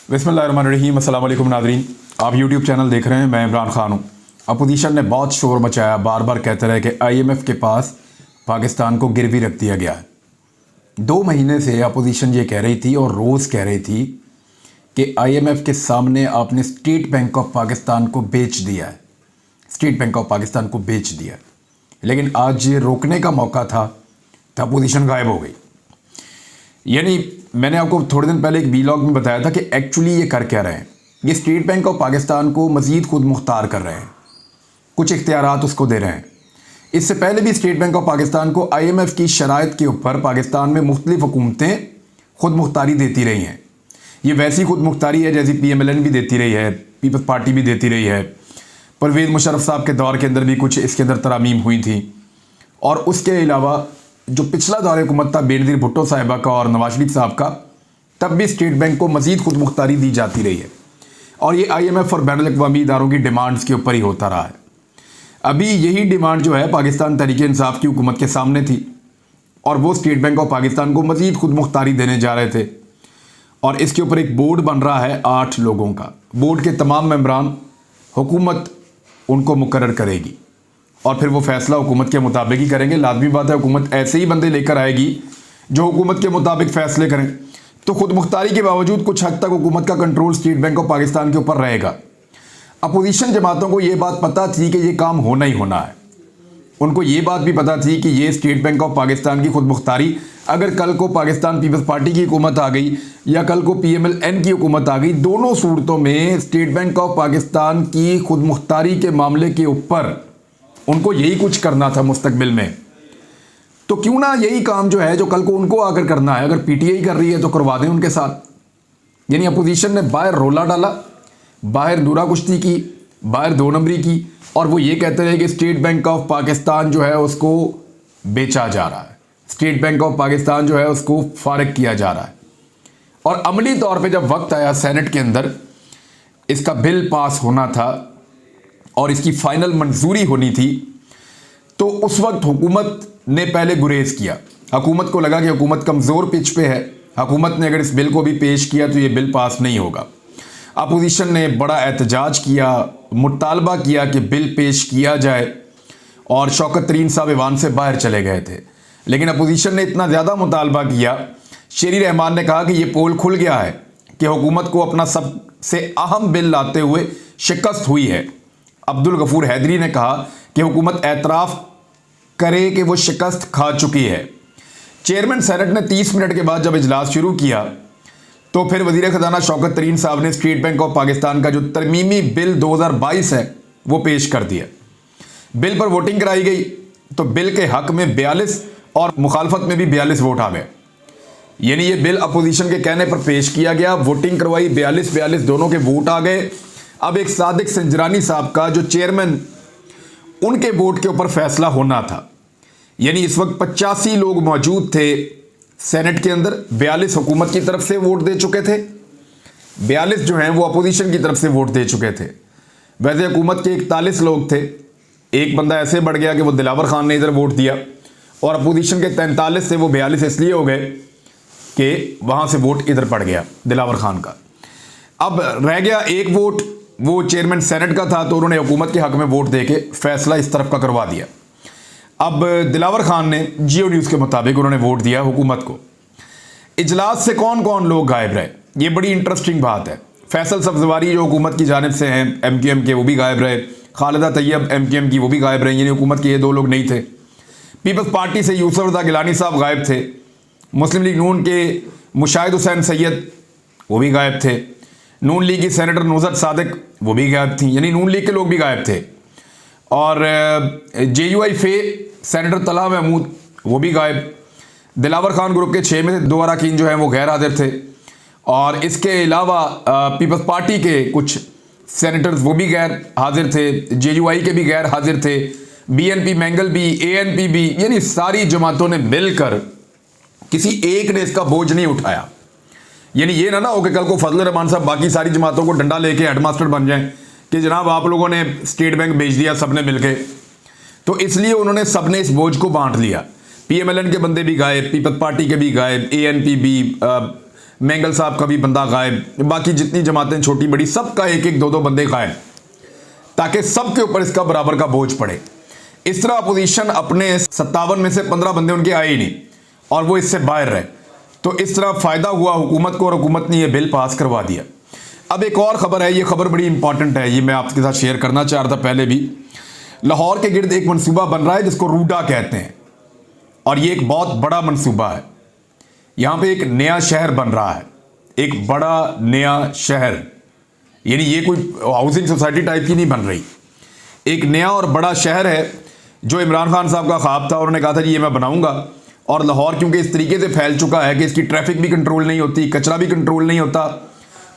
बिस्मिल्लाहिर्रहमानिर्रहीम। अस्सलाम वालेकुम नाज़रीन, आप यूट्यूब चैनल देख रहे हैं। मैं इमरान खान हूँ। अपोजिशन ने बहुत शोर मचाया, बार बार कहते रहे कि IMF के पास पाकिस्तान को गिरवी रख दिया गया है। 2 महीने से अपोजिशन ये कह रही थी और रोज़ कह रही थी कि IMF के सामने आपने स्टेट बैंक ऑफ पाकिस्तान को बेच दिया है, स्टेट बैंक ऑफ पाकिस्तान को बेच दिया है। लेकिन आज ये रोकने का मौका था तो अपोजिशन गायब हो गई। यानी मैंने आपको थोड़े दिन पहले एक वीलॉग में बताया था कि एक्चुअली ये कर क्या रहे हैं। ये स्टेट बैंक ऑफ पाकिस्तान को मज़ीद खुद मुख्तार कर रहे हैं, कुछ इख्तियारात उसको दे रहे हैं। इससे पहले भी स्टेट बैंक ऑफ पाकिस्तान को IMF की शराइत के ऊपर पाकिस्तान में मुख्तलिफ हुकूमतें खुद मुख्तारी देती रही हैं। ये वैसी खुद मुख्तारी है जैसी PMLN भी देती रही है, पीपल्स पार्टी भी देती रही है। परवेज़ मुशर्रफ साहब के दौर के अंदर भी कुछ इसके अंदर तरामीम हुई थी। और उसके अलावा जो पिछला दौर हुकूमत था बेनज़ीर भुट्टो साहिबा का और नवाज शरीफ साहब का, तब भी स्टेट बैंक को मज़ीद खुद मुख्तारी दी जाती रही है। और ये IMF और बैनुल अक़वामी इदारों की डिमांड्स के ऊपर ही होता रहा है। अभी यही डिमांड जो है पाकिस्तान तहरीक इंसाफ की हुकूमत के सामने थी और वो स्टेट बैंक ऑफ पाकिस्तान को मज़ीद खुद मुख्तारी देने जा रहे थे। और इसके ऊपर एक बोर्ड बन रहा है 8 लोगों का। बोर्ड के तमाम मेंबरान हुकूमत उनको मुकर्रर करेगी और फिर वो फैसला हुकूमत के मुताबिक ही करेंगे। लाजमी बात है, हुकूमत ऐसे ही बंदे लेकर आएगी जो हुकूमत के मुताबिक फ़ैसले करें। तो खुद मुख्तारी के बावजूद कुछ हद तक हुकूमत का control state bank of Pakistan के ऊपर रहेगा। अपोजिशन जमातों को ये बात पता थी कि ये काम होना ही होना है। उनको ये बात भी पता थी कि ये स्टेट बैंक ऑफ पाकिस्तान की खुद मुख्तारी, अगर कल को पाकिस्तान पीपल्स पार्टी की हुकूमत आ गई या कल को PMLN की हुकूमत आ गई, दोनों सूरतों में स्टेट बैंक ऑफ पाकिस्तान की खुद मुख्तारी के मामले के ऊपर उनको यही कुछ करना था मुस्तकबिल में। तो क्यों ना यही काम जो है जो कल को उनको आकर करना है, अगर PTI कर रही है तो करवा दें उनके साथ। यानी अपोजिशन ने बाहर रोला डाला, बाहर दूरा कुश्ती की, बाहर 2 नंबरी की, और वो ये कहते रहे कि स्टेट बैंक ऑफ पाकिस्तान जो है उसको बेचा जा रहा है, स्टेट बैंक ऑफ पाकिस्तान जो है उसको फारिग किया जा रहा है। और अमली तौर पे जब वक्त आया सेनेट के अंदर इसका बिल पास होना था और इसकी फाइनल मंजूरी होनी थी, तो उस वक्त हुकूमत ने पहले गुरेज किया। हुकूमत को लगा कि हुकूमत कमज़ोर पिच पे है, हुकूमत ने अगर इस बिल को भी पेश किया तो ये बिल पास नहीं होगा। अपोजिशन ने बड़ा एहतजाज किया, मुतालबा किया कि बिल पेश किया जाए, और शौकत तरीन साहब ईवान से बाहर चले गए थे। लेकिन अपोजिशन ने इतना ज़्यादा मुतालबा किया, शेरी रहमान ने कहा कि ये पोल खुल गया है कि हुकूमत को अपना सबसे अहम बिल लाते हुए शिकस्त हुई है। अब्दुल गफूर हैदरी ने कहा कि हुकूमत एतराफ़ करे कि वो शिकस्त खा चुकी है। चेयरमैन सेनेट ने 30 मिनट के बाद जब इजलास शुरू किया तो फिर वज़ीर ख़जाना शौकत तरीन साहब ने स्टेट बैंक ऑफ पाकिस्तान का जो तरमीमी बिल 2022 है वो पेश कर दिया। बिल पर वोटिंग कराई गई तो बिल के हक में 42 और मुखालफत में भी 42 वोट आ गए। यानी ये बिल अपोजिशन के कहने पर पेश किया गया, वोटिंग करवाई, 42 दोनों के वोट आ गए। अब एक सादिक संजरानी साहब का जो चेयरमैन, उनके वोट के ऊपर फैसला होना था। यानी इस वक्त 85 लोग मौजूद थे सेनेट के अंदर, 42 हुकूमत की तरफ से वोट दे चुके थे, 42 जो हैं वो अपोजिशन की तरफ से वोट दे चुके थे। वैसे हुकूमत के 41 लोग थे, एक बंदा ऐसे बढ़ गया कि वो दिलावर खान ने इधर वोट दिया, और अपोजिशन के 43 से वो 42 इसलिए हो गए कि वहाँ से वोट इधर पड़ गया दिलावर खान का। अब रह गया एक वोट, वो चेयरमैन सेनेट का था, तो उन्होंने हुकूमत के हक में वोट दे के फैसला इस तरफ का करवा दिया। अब दिलावर खान ने जियो न्यूज़ के मुताबिक उन्होंने वोट दिया हुकूमत को। इजलास से कौन कौन लोग गायब रहे, ये बड़ी इंटरेस्टिंग बात है। फैसल सब्जवारी जो हुकूमत की जानिब से हैं MQM के, वो भी गायब रहे। खालिदा तैयब MQM की, वो भी गायब रहे। यानी हुकूमत के ये 2 लोग नहीं थे। पीपल्स पार्टी से यूसुफ रज़ा गिलानी साहब गायब थे। मुस्लिम लीग नून के मुशाहिद हुसैन सैयद, वो भी गायब थे। नून लीग की सेनेटर नुज़रत सादिक, वो भी गायब थी। यानी नून लीग के लोग भी गायब थे। और JUI फे सेनेटर तलहा महमूद, वो भी गायब। दिलावर खान ग्रुप के 6 में से 2 अरकान जो हैं वो गैर हाजिर थे। और इसके अलावा पीपल्स पार्टी के कुछ सेनेटर्स वो भी गैर हाजिर थे, JUI के भी गैर हाजिर थे, BNP मैंगल भी, ANP भी। यानी सारी जमातों ने मिलकर, किसी एक ने इसका बोझ नहीं उठाया। यानी ये ना हो कि कल को फजल रहमान साहब बाकी सारी जमातों को डंडा लेके हेडमास्टर बन जाएं कि जनाब आप लोगों ने स्टेट बैंक भेज दिया सबने मिलके। तो इसलिए उन्होंने सबने इस बोझ को बांट लिया। PMLN के बंदे भी गायब, पीपल्स पार्टी के भी गायब, ANP भी, मैंगल साहब का भी बंदा गायब, बाकी जितनी जमातें छोटी बड़ी सबका एक एक दो दो बंदे गायब, ताकि सबके ऊपर इसका बराबर का बोझ पड़े। इस तरह अपोजिशन अपने 57 में से 15 बंदे उनके आए ही नहीं और वो इससे बाहर रहे। तो इस तरह फायदा हुआ हुकूमत को और हुकूमत ने ये बिल पास करवा दिया। अब एक और खबर है, ये खबर बड़ी इंपॉर्टेंट है, ये मैं आपके साथ शेयर करना चाह रहा था पहले भी। लाहौर के गिर्द एक मंसूबा बन रहा है जिसको रूडा कहते हैं और ये एक बहुत बड़ा मंसूबा है। यहां पे एक नया शहर बन रहा है, एक बड़ा नया शहर, यानी ये कोई हाउसिंग सोसाइटी टाइप की नहीं बन रही, एक नया और बड़ा शहर है जो इमरान खान साहब का ख्वाब था। उन्होंने कहा था जी ये मैं बनाऊंगा। और लाहौर क्योंकि इस तरीके से फैल चुका है कि इसकी ट्रैफिक भी कंट्रोल नहीं होती, कचरा भी कंट्रोल नहीं होता,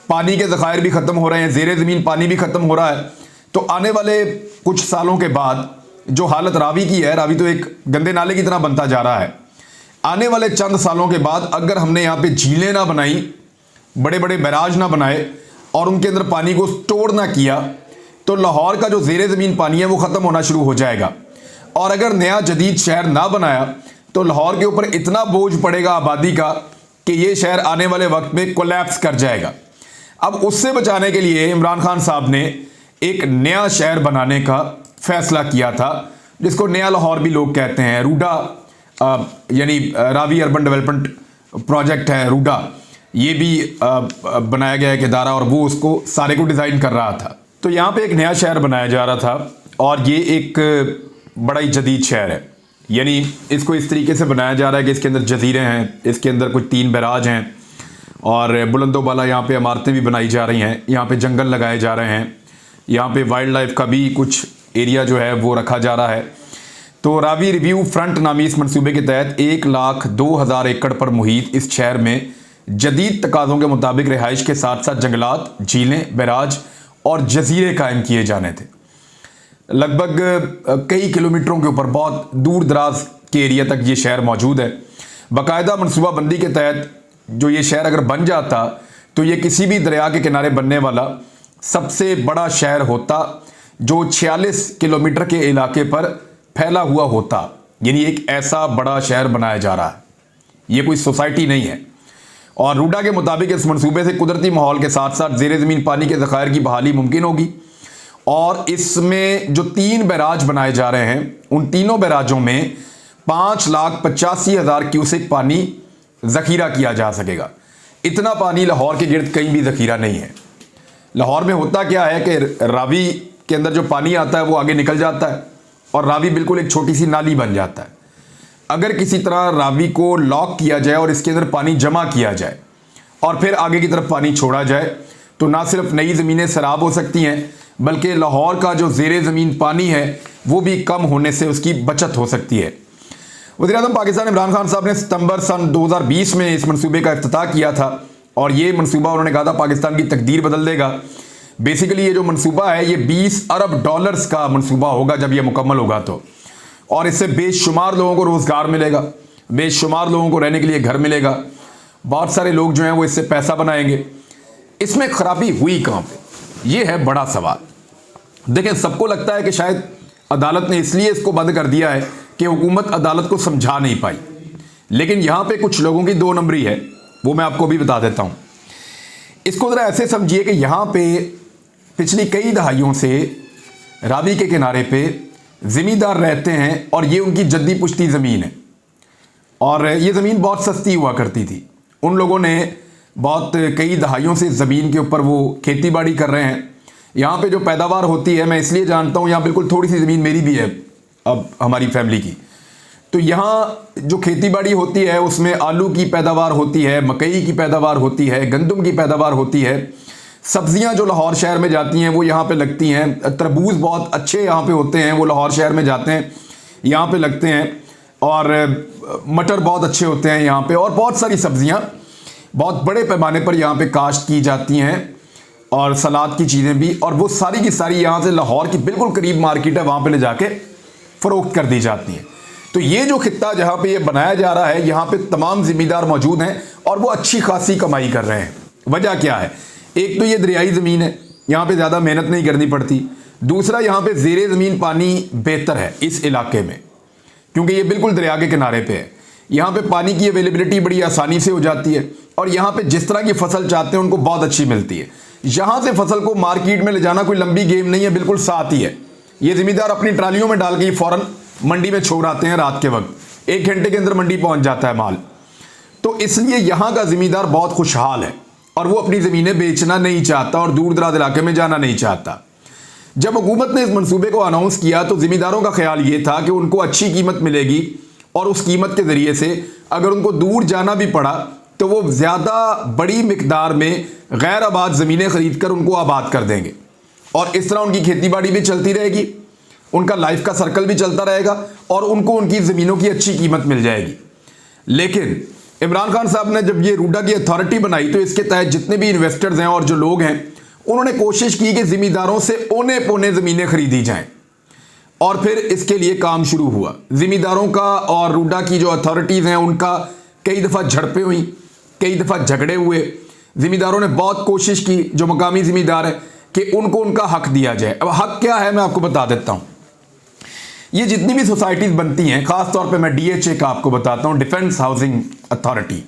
पानी के ज़खायर भी ख़त्म हो रहे हैं, ज़ेरे ज़मीन पानी भी ख़त्म हो रहा है। तो आने वाले कुछ सालों के बाद जो हालत रावी की है, रावी तो एक गंदे नाले की तरह बनता जा रहा है, आने वाले चंद सालों के बाद अगर हमने यहाँ पे झीलें ना बनाई, बड़े बड़े बैराज ना बनाए और उनके अंदर पानी को स्टोर ना किया, तो लाहौर का जो ज़ेरे ज़मीन पानी है वो ख़त्म होना शुरू हो जाएगा। और अगर नया जदीद शहर ना बनाया तो लाहौर के ऊपर इतना बोझ पड़ेगा आबादी का कि ये शहर आने वाले वक्त में कोलैप्स कर जाएगा। अब उससे बचाने के लिए इमरान खान साहब ने एक नया शहर बनाने का फैसला किया था, जिसको नया लाहौर भी लोग कहते हैं। रूडा यानी रावी अर्बन डेवलपमेंट प्रोजेक्ट है रूडा, ये भी बनाया गया एक इदारा और वो उसको सारे को डिज़ाइन कर रहा था। तो यहाँ पे एक नया शहर बनाया जा रहा था और ये एक बड़ा ही जदीद शहर है, यानी इसको इस तरीके से बनाया जा रहा है कि इसके अंदर जजीरे हैं, इसके अंदर कुछ 3 बैराज हैं और बुलंदोबाला यहाँ पे इमारतें भी बनाई जा रही हैं, यहाँ पे जंगल लगाए जा रहे हैं, यहाँ पे वाइल्ड लाइफ का भी कुछ एरिया जो है वो रखा जा रहा है। तो रावी रिव्यू फ्रंट नामी इस मनसूबे के तहत 1,02,000 एकड़ पर मुहित इस शहर में जदीद तकाज़ों के मुताबिक रिहाइश के साथ साथ जंगलात, झीलें, बैराज और जजीरे कायम किए जाने थे। लगभग कई किलोमीटरों के ऊपर बहुत दूर दराज के एरिया तक ये शहर मौजूद है। बाकायदा मनसूबाबंदी के तहत जो ये शहर अगर बन जाता तो ये किसी भी दरिया के किनारे बनने वाला सबसे बड़ा शहर होता जो 46 किलोमीटर के इलाके पर फैला हुआ होता। यानी एक ऐसा बड़ा शहर बनाया जा रहा है, ये कोई सोसाइटी नहीं है। और रूडा के मुताबिक इस मनसूबे से कुदरती माहौल के साथ साथ ज़ेरे ज़मीन पानी के ज़खायर की बहाली मुमकिन होगी। और इसमें जो 3 बैराज बनाए जा रहे हैं उन तीनों बैराजों में 5,85,000 क्यूसेक पानी ज़ख़ीरा किया जा सकेगा। इतना पानी लाहौर के गिर्द कहीं भी ज़ख़ीरा नहीं है। लाहौर में होता क्या है कि रावी के अंदर जो पानी आता है वो आगे निकल जाता है और रावी बिल्कुल एक छोटी सी नाली बन जाता है। अगर किसी तरह रावी को लॉक किया जाए और इसके अंदर पानी जमा किया जाए और फिर आगे की तरफ पानी छोड़ा जाए तो ना सिर्फ नई ज़मीनें सैराब हो सकती हैं बल्कि लाहौर का जो ज़ेरे ज़मीन पानी है वो भी कम होने से उसकी बचत हो सकती है। वज़ीर-ए-आज़म पाकिस्तान इमरान खान साहब ने सितंबर सन 2020 में इस मनसूबे का इफ्तिताह किया था और ये मनसूबा उन्होंने कहा था पाकिस्तान की तकदीर बदल देगा। बेसिकली ये जो मनसूबा है ये 20 अरब डॉलर्स का मनसूबा होगा जब ये मुकम्मल होगा तो, और इससे बेशुमार लोगों को रोज़गार मिलेगा, बेशुमार लोगों को रहने के लिए घर मिलेगा, बहुत सारे लोग जो हैं वो इससे पैसा बनाएंगे। इसमें खराबी हुई कहाँ पे, ये है बड़ा सवाल। देखें, सबको लगता है कि शायद अदालत ने इसलिए इसको बंद कर दिया है कि हुकूमत अदालत को समझा नहीं पाई, लेकिन यहाँ पे कुछ लोगों की 2 नंबरी है, वो मैं आपको भी बता देता हूँ। इसको ज़रा ऐसे समझिए कि यहाँ पे पिछली कई दहाइयों से रावी के किनारे पे ज़मींदार रहते हैं और ये उनकी जद्दी पुश्ती ज़मीन है और ये ज़मीन बहुत सस्ती हुआ करती थी। उन लोगों ने बहुत कई दहाइयों से ज़मीन के ऊपर वो खेती बाड़ी कर रहे हैं। यहाँ पे जो पैदावार होती है, मैं इसलिए जानता हूँ, यहाँ बिल्कुल थोड़ी सी ज़मीन मेरी भी है अब हमारी फैमिली की, तो यहाँ जो खेती बाड़ी होती है उसमें आलू की पैदावार होती है, मकई की पैदावार होती है, गंदम की पैदावार होती है। सब्जियाँ जो लाहौर शहर में जाती हैं वो यहाँ पे लगती हैं। तरबूज बहुत अच्छे यहाँ पे होते हैं, वो लाहौर शहर में जाते हैं, यहाँ पे लगते हैं। और मटर बहुत अच्छे होते हैं यहाँ पे, और बहुत सारी सब्जियाँ बहुत बड़े पैमाने पर यहाँ पे काश्त की जाती हैं, और सलाद की चीज़ें भी, और वो सारी की सारी यहाँ से लाहौर की बिल्कुल करीब मार्केट है, वहाँ पे ले जाके फ़रोख्त कर दी जाती हैं। तो ये जो खित्ता जहाँ पे ये बनाया जा रहा है, यहाँ पे तमाम ज़मींदार मौजूद हैं और वो अच्छी खासी कमाई कर रहे हैं। वजह क्या है? एक तो ये दरियाई ज़मीन है, यहाँ पे ज़्यादा मेहनत नहीं करनी पड़ती। दूसरा, यहाँ पे ज़ेरे ज़मीन पानी बेहतर है इस इलाके में, क्योंकि ये बिल्कुल दरिया के किनारे पे है। यहाँ पे पानी की अवेलेबिलिटी बड़ी आसानी से हो जाती है और यहाँ पे जिस तरह की फसल चाहते हैं उनको बहुत अच्छी मिलती है। यहाँ से फसल को मार्केट में ले जाना कोई लंबी गेम नहीं है, बिल्कुल साथ ही है। ये ज़मींदार अपनी ट्रालियों में डाल के फ़ौरन मंडी में छोड़ आते हैं रात के वक्त, 1 घंटे के अंदर मंडी पहुँच जाता है माल। तो इसलिए यहाँ का ज़मींदार बहुत खुशहाल है और वो अपनी ज़मीनें बेचना नहीं चाहता और दूर दराज इलाके में जाना नहीं चाहता। जब हुकूमत ने इस मंसूबे को अनाउंस किया तो ज़मींदारों का ख्याल ये था कि उनको अच्छी कीमत मिलेगी और उस कीमत के ज़रिए से अगर उनको दूर जाना भी पड़ा तो वो ज़्यादा बड़ी मिकदार में गैर आबाद ज़मीनें ख़रीद कर उनको आबाद कर देंगे और इस तरह उनकी खेती बाड़ी भी चलती रहेगी, उनका लाइफ का सर्कल भी चलता रहेगा और उनको उनकी ज़मीनों की अच्छी कीमत मिल जाएगी। लेकिन इमरान खान साहब ने जब ये रूडा की अथॉरिटी बनाई तो इसके तहत जितने भी इन्वेस्टर्स हैं और जो लोग हैं उन्होंने कोशिश की कि ज़मींदारों से औने पौने ज़मीनें खरीदी जाएं और फिर इसके लिए काम शुरू हुआ। ज़मींदारों का और रूडा की जो अथॉरिटीज़ हैं उनका कई दफ़ा झड़पें हुई, कई दफ़ा झगड़े हुए। ज़मींदारों ने बहुत कोशिश की, जो मकामी ज़मींदार है, कि उनको उनका हक दिया जाए। अब हक क्या है मैं आपको बता देता हूँ। ये जितनी भी सोसाइटीज़ बनती हैं, ख़ास तौर पे मैं DHA का आपको बताता हूँ, डिफेंस हाउसिंग अथॉरिटी,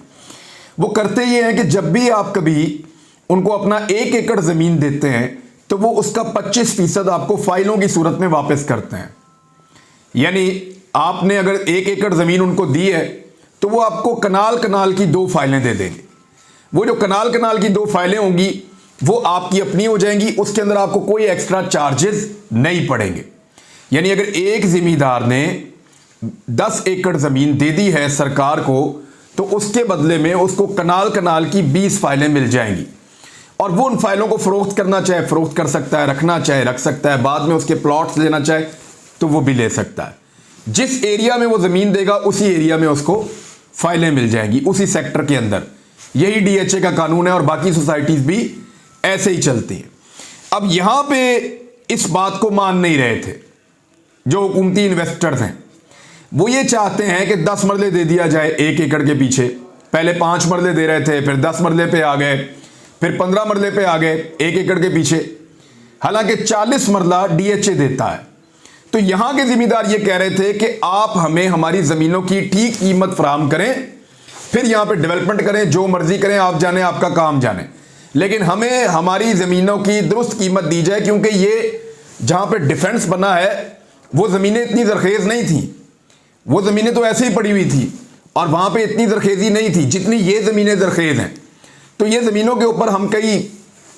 वो करते ये हैं कि जब भी आप कभी उनको अपना 1 एकड़ ज़मीन देते हैं तो वो उसका 25% आपको फाइलों की सूरत में वापस करते हैं। यानी आपने अगर 1 एकड़ ज़मीन उनको दी है तो वो आपको कनाल कनाल की 2 फाइलें दे देंगे। वो जो कनाल कनाल की 2 फाइलें होंगी वो आपकी अपनी हो जाएंगी, उसके अंदर आपको कोई एक्स्ट्रा चार्जेस नहीं पड़ेंगे। यानी अगर एक ज़मींदार ने 10 एकड़ ज़मीन दे दी है सरकार को तो उसके बदले में उसको कनाल कनाल की 20 फाइलें मिल जाएंगी और वो उन फाइलों को फ़रोख्त करना चाहे फ़रोख्त कर सकता है, रखना चाहे रख सकता है, बाद में उसके प्लॉट्स लेना चाहे तो वो भी ले सकता है। जिस एरिया में वो ज़मीन देगा उसी एरिया में उसको फाइलें मिल जाएंगी, उसी सेक्टर के अंदर। यही DHA का कानून है और बाकी सोसाइटीज़ भी ऐसे ही चलती हैं। अब यहाँ पे इस बात को मान नहीं रहे थे जो हुकूमती इन्वेस्टर्स हैं। वो ये चाहते हैं कि 10 मरले दे दिया जाए 1 एकड़ के पीछे। पहले 5 मरले दे रहे थे, फिर 10 मरले पे आ गए, फिर 15 मरले पे आ गए 1 एकड़ के पीछे। हालांकि 40 मरला DHA देता है। तो यहाँ के ज़मींदार ये कह रहे थे कि आप हमें हमारी ज़मीनों की ठीक कीमत फराहम करें, फिर यहाँ पे डेवलपमेंट करें, जो मर्जी करें, आप जाने, आपका काम जाने, लेकिन हमें हमारी ज़मीनों की दुरुस्त कीमत दी जाए। क्योंकि ये जहाँ पे डिफेंस बना है वो ज़मीनें इतनी ज़रखेज़ नहीं थी, वो ज़मीनें तो ऐसे ही पड़ी हुई थी और वहाँ पे इतनी ज़रखेज़ी नहीं थी जितनी ये ज़मीनें ज़रखेज़ हैं। तो ये ज़मीनों के ऊपर हम कई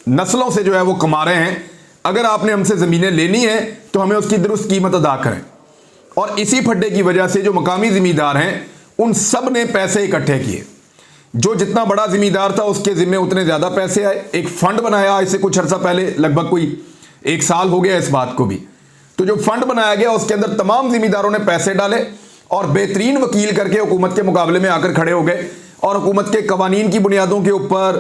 नस्लों से जो है वो कमा रहे हैं। अगर आपने हमसे ज़मीनें लेनी है तो हमें उसकी दुरुस्त कीमत अदा करें। और इसी फड्डे की वजह से जो मकामी ज़मींदार हैं उन सब ने पैसे इकट्ठे किए। जो जितना बड़ा ज़मींदार था उसके ज़िम्मे उतने ज़्यादा पैसे आए। एक फ़ंड बनाया इससे कुछ अर्सा पहले, लगभग कोई 1 साल हो गया इस बात को भी। तो जो फंड बनाया गया उसके अंदर तमाम ज़मींदारों ने पैसे डाले और बेहतरीन वकील करके हुकूमत के मुकाबले में आकर खड़े हो गए और हुकूमत के कवानीन की बुनियादों के ऊपर,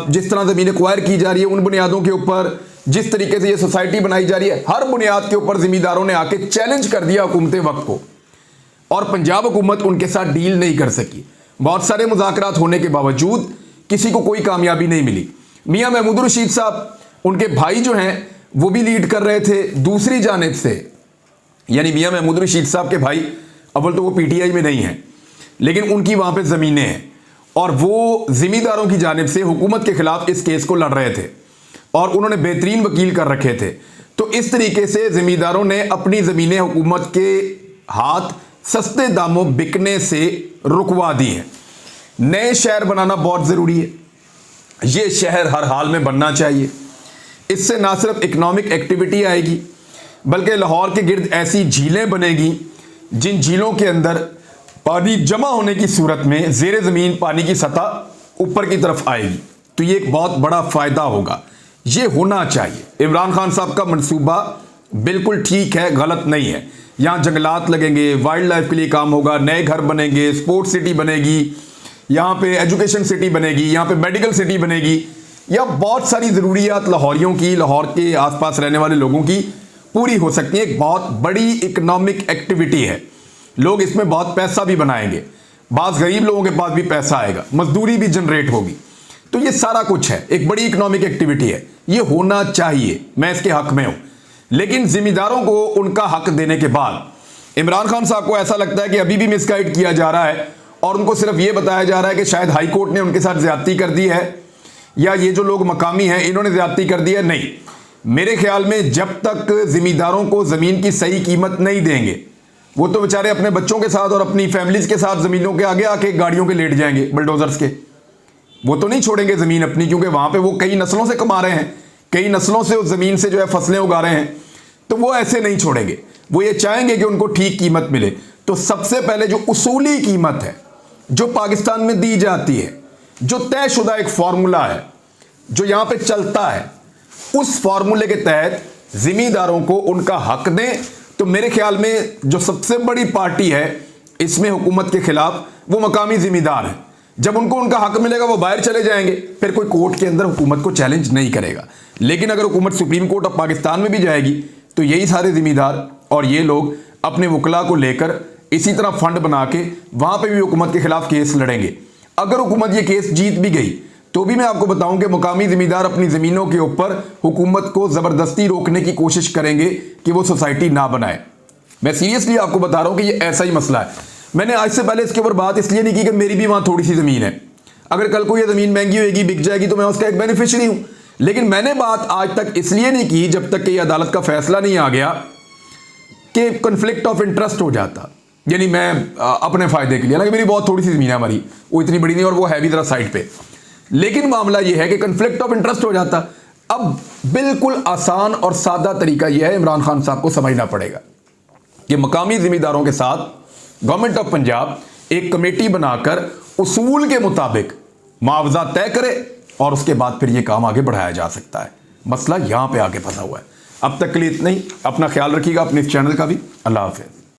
जिस तरह ज़मीन एक्वायर की जा रही है उन बुनियादों के ऊपर, जिस तरीके से ये सोसाइटी बनाई जा रही है, हर बुनियाद के ऊपर ज़मींदारों ने आके चैलेंज कर दिया हुकूमत वक्त को और पंजाब हुकूमत उनके साथ डील नहीं कर सकी। बहुत सारे मुज़ाकरात होने के बावजूद किसी को कोई कामयाबी नहीं मिली। मियाँ महमूद रशीद साहब, उनके भाई जो हैं वो भी लीड कर रहे थे दूसरी जानिब से। यानी मियाँ महमूद रशीद साहब के भाई अव्वल तो वो PTI में नहीं हैं, लेकिन उनकी वहाँ पे ज़मीनें हैं और वो ज़मींदारों की जानिब से हुकूमत के ख़िलाफ़ इस केस को लड़ रहे थे और उन्होंने बेहतरीन वकील कर रखे थे। तो इस तरीके से ज़मींदारों ने अपनी ज़मीनें हुकूमत के हाथ सस्ते दामों बिकने से रुकवा दी हैं। नए शहर बनाना बहुत ज़रूरी है, ये शहर हर हाल में बनना चाहिए। इससे ना सिर्फ इकनॉमिक एक्टिविटी आएगी बल्कि लाहौर के गिर्द ऐसी झीलें बनेगी जिन झीलों के अंदर पानी जमा होने की सूरत में ज़ेरे ज़मीन पानी की सतह ऊपर की तरफ आएगी। तो ये एक बहुत बड़ा फ़ायदा होगा, ये होना चाहिए। इमरान खान साहब का मंसूबा बिल्कुल ठीक है, गलत नहीं है। यहाँ जंगलात लगेंगे, वाइल्ड लाइफ के लिए काम होगा, नए घर बनेंगे, स्पोर्ट्स सिटी बनेगी, यहाँ पे एजुकेशन सिटी बनेगी, यहाँ पे मेडिकल सिटी बनेगी। या बहुत सारी ज़रूरियात लाहौरियों की, लाहौर के आसपास रहने वाले लोगों की पूरी हो सकती है। एक बहुत बड़ी इकनॉमिक एक्टिविटी है, लोग इसमें बहुत पैसा भी बनाएंगे, बाज़ गरीब लोगों के पास भी पैसा आएगा, मजदूरी भी जनरेट होगी। तो ये सारा कुछ है, एक बड़ी इकनॉमिक एक्टिविटी है, ये होना चाहिए, मैं इसके हक में हूँ। लेकिन ज़मींदारों को उनका हक देने के बाद इमरान खान साहब को ऐसा लगता है कि अभी भी मिसगाइड किया जा रहा है और उनको सिर्फ ये बताया जा रहा है कि शायद हाई कोर्ट ने उनके साथ ज्यादती कर दी है या ये जो लोग मकामी हैं इन्होंने ज्यादती कर दी है। नहीं, मेरे ख्याल में जब तक जिमींदारों को जमीन की सही कीमत नहीं देंगे, वो तो बेचारे अपने बच्चों के साथ और अपनी फैमिलीज के साथ जमीनों के आगे आके गाड़ियों के लेट जाएंगे, बुलडोजर्स के। वो तो नहीं छोड़ेंगे जमीन अपनी, क्योंकि वहां पे वो कई नस्लों से कमा रहे हैं, कई नस्लों से उस जमीन से जो है फसलें उगा रहे हैं, तो वो ऐसे नहीं छोड़ेंगे। वो ये चाहेंगे कि उनको ठीक कीमत मिले। तो सबसे पहले जो उसूली कीमत है जो पाकिस्तान में दी जाती है, जो तयशुदा एक फॉर्मूला है जो यहां पे चलता है, उस फॉर्मूले के तहत जिमींदारों को उनका हक दें। तो मेरे ख्याल में जो सबसे बड़ी पार्टी है इसमें हुकूमत के खिलाफ, वो मकामी जिमींदार है। जब उनको उनका हक मिलेगा वो बाहर चले जाएंगे, फिर कोई कोर्ट के अंदर हुकूमत को चैलेंज नहीं करेगा। लेकिन अगर हुकूमत सुप्रीम कोर्ट ऑफ पाकिस्तान में भी जाएगी तो यही सारे जिमींदार और ये लोग अपने वकला को लेकर इसी तरह फंड बना के वहां पे भी हुकूमत के खिलाफ केस लड़ेंगे। अगर हुकूमत ये केस जीत भी गई तो भी मैं आपको बताऊं कि मुकामी जिमींदार अपनी जमीनों के ऊपर हुकूमत को जबरदस्ती रोकने की कोशिश करेंगे कि वो सोसाइटी ना बनाए। मैं सीरियसली आपको बता रहा हूं कि ये ऐसा ही मसला है। मैंने आज से पहले इसके ऊपर बात इसलिए नहीं की कि मेरी भी वहां थोड़ी सी जमीन है, अगर कल को ये जमीन महंगी होगी, बिक जाएगी, तो मैं उसका एक बेनिफिशियरी हूं। लेकिन मैंने बात आज तक इसलिए नहीं की जब तक कि ये अदालत का फैसला नहीं आ गया कि कन्फ्लिक्ट ऑफ इंटरेस्ट हो जाता, यानी मैं अपने फायदे के लिए, हालांकि मेरी बहुत थोड़ी सी जमीन है, हमारी वो इतनी बड़ी नहीं और वो है भी जरा साइड पे, लेकिन मामला ये है कि कन्फ्लिक्ट ऑफ इंटरेस्ट हो जाता। अब बिल्कुल आसान और सादा तरीका यह है, इमरान खान साहब को समझना पड़ेगा कि मकामी जिम्मेदारों के साथ गवर्नमेंट ऑफ पंजाब एक कमेटी बनाकर उसूल के मुताबिक मुआवजा तय करे और उसके बाद फिर यह काम आगे बढ़ाया जा सकता है। मसला यहां पे आके फंसा हुआ है। अब तक के लिए इतना ही। अपना ख्याल रखिएगा, अपने इस चैनल का भी। अल्लाह हाफिज़।